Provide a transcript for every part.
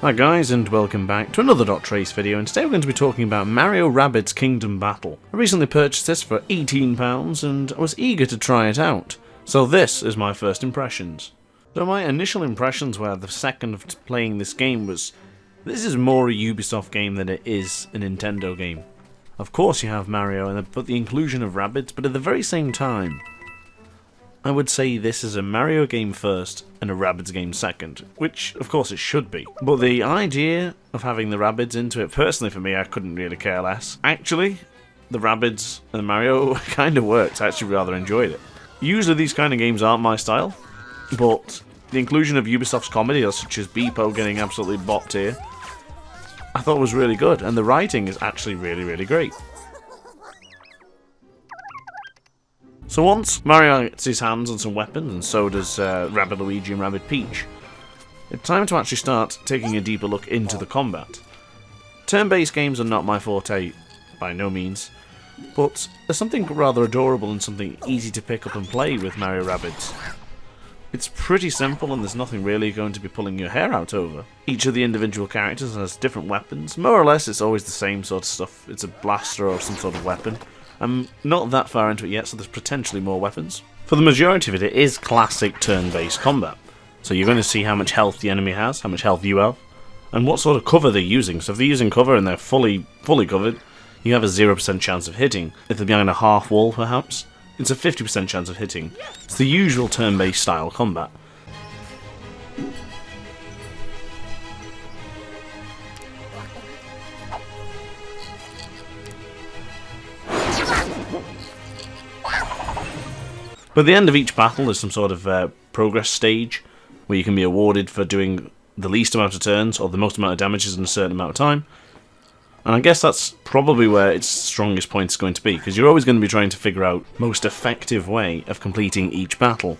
Hi guys, and welcome back to another .trace video, and today we're going to be talking about Mario Rabbids Kingdom Battle. I recently purchased this for £18 and I was eager to try it out, so this is my first impressions. So my initial impressions were the second of playing this game was, this is more a Ubisoft game than it is a Nintendo game. Of course you have Mario and the inclusion of Rabbids, but at the very same time, I would say this is a Mario game first and a Rabbids game second, which of course it should be. But the idea of having the Rabbids into it, personally for me, I couldn't really care less. Actually, the Rabbids and Mario kind of worked. I actually rather enjoyed it. Usually these kind of games aren't my style, but the inclusion of Ubisoft's comedy, such as Beepo getting absolutely bopped here, I thought was really good, and the writing is actually really great. So once Mario gets his hands on some weapons, and so does Rabbid Luigi and Rabbid Peach, it's time to actually start taking a deeper look into the combat. Turn-based games are not my forte, by no means, but there's something rather adorable and something easy to pick up and play with Mario Rabbids. It's pretty simple and there's nothing really going to be pulling your hair out over. Each of the individual characters has different weapons. More or less it's always the same sort of stuff. It's a blaster or some sort of weapon. I'm not that far into it yet, so there's potentially more weapons. For the majority of it, it is classic turn-based combat. So you're going to see how much health the enemy has, how much health you have, and what sort of cover they're using. So if they're using cover and they're fully covered, you have a 0% chance of hitting. If they're behind a half wall, perhaps, it's a 50% chance of hitting. It's the usual turn-based style combat. But at the end of each battle there's some sort of progress stage where you can be awarded for doing the least amount of turns or the most amount of damages in a certain amount of time. And I guess that's probably where its strongest point is going to be, because you're always going to be trying to figure out the most effective way of completing each battle.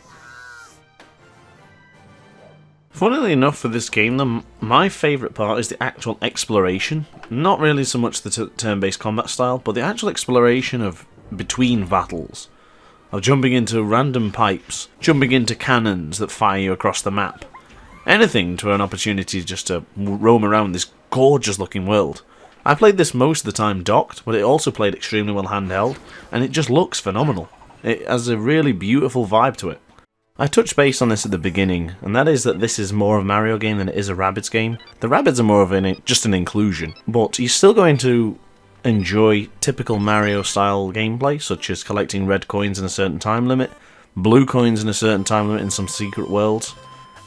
Funnily enough for this game, my favourite part is the actual exploration. Not really so much the turn-based combat style, but the actual exploration of between battles. Of jumping into random pipes, jumping into cannons that fire you across the map. Anything to an opportunity just to roam around this gorgeous looking world. I played this most of the time docked, but it also played extremely well handheld, and it just looks phenomenal. It has a really beautiful vibe to it. I touched base on this at the beginning, and that is that this is more of a Mario game than it is a Rabbids game. The Rabbids are more of just an inclusion, but you're still going to enjoy typical Mario style gameplay, such as collecting red coins in a certain time limit, blue coins in a certain time limit in some secret worlds,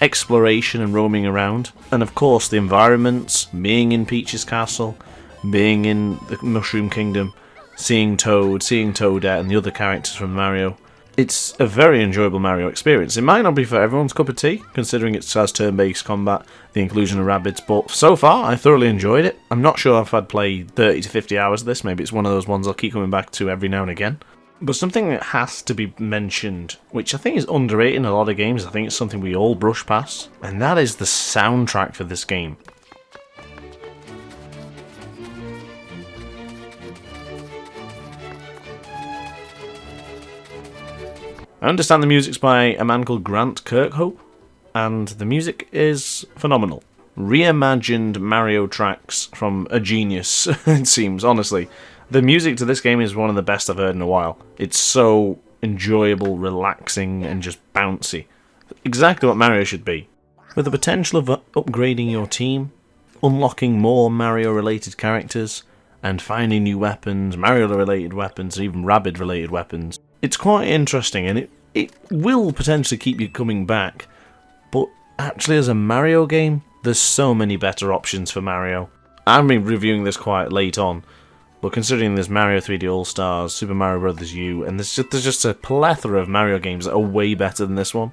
exploration and roaming around, and of course the environments, being in Peach's castle, being in the Mushroom Kingdom, seeing Toad, seeing Toadette and the other characters from Mario. It's a very enjoyable Mario experience. It might not be for everyone's cup of tea, considering it has turn-based combat, the inclusion of Rabbids, but so far I thoroughly enjoyed it. I'm not sure if I'd play 30 to 50 hours of this, maybe it's one of those ones I'll keep coming back to every now and again. But something that has to be mentioned, which I think is underrated in a lot of games, I think it's something we all brush past, and that is the soundtrack for this game. I understand the music's by a man called Grant Kirkhope, and the music is phenomenal. Reimagined Mario tracks from a genius, it seems, honestly. The music to this game is one of the best I've heard in a while. It's so enjoyable, relaxing, and just bouncy. Exactly what Mario should be. With the potential of upgrading your team, unlocking more Mario-related characters, and finding new weapons, Mario-related weapons, even Rabbid-related weapons. It's quite interesting, and it will potentially keep you coming back, but actually as a Mario game, there's so many better options for Mario. I've been reviewing this quite late on, but considering there's Mario 3D All-Stars, Super Mario Bros. U, and there's just a plethora of Mario games that are way better than this one.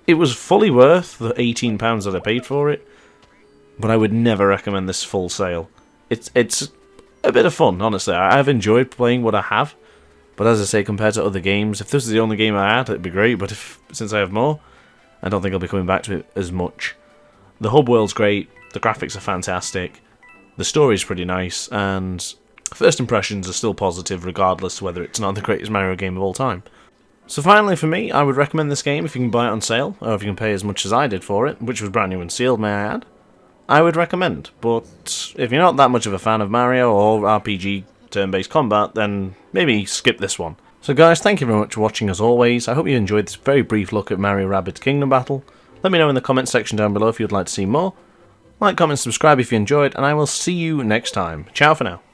It was fully worth the £18 that I paid for it, but I would never recommend this full sale. It's a bit of fun, honestly. I've enjoyed playing what I have. But as I say, compared to other games, if this was the only game I had, it'd be great, but since I have more, I don't think I'll be coming back to it as much. The hub world's great, the graphics are fantastic, the story's pretty nice, and first impressions are still positive regardless whether it's not the greatest Mario game of all time. So finally for me, I would recommend this game if you can buy it on sale, or if you can pay as much as I did for it, which was brand new and sealed, may I add. I would recommend. But if you're not that much of a fan of Mario or RPG turn-based combat, then maybe skip this one. So guys, thank you very much for watching as always. I hope you enjoyed this very brief look at Mario Rabbids Kingdom battle. Let me know in the comments section down below if you'd like to see more. Like, comment, subscribe if you enjoyed, and I will see you next time. Ciao for now.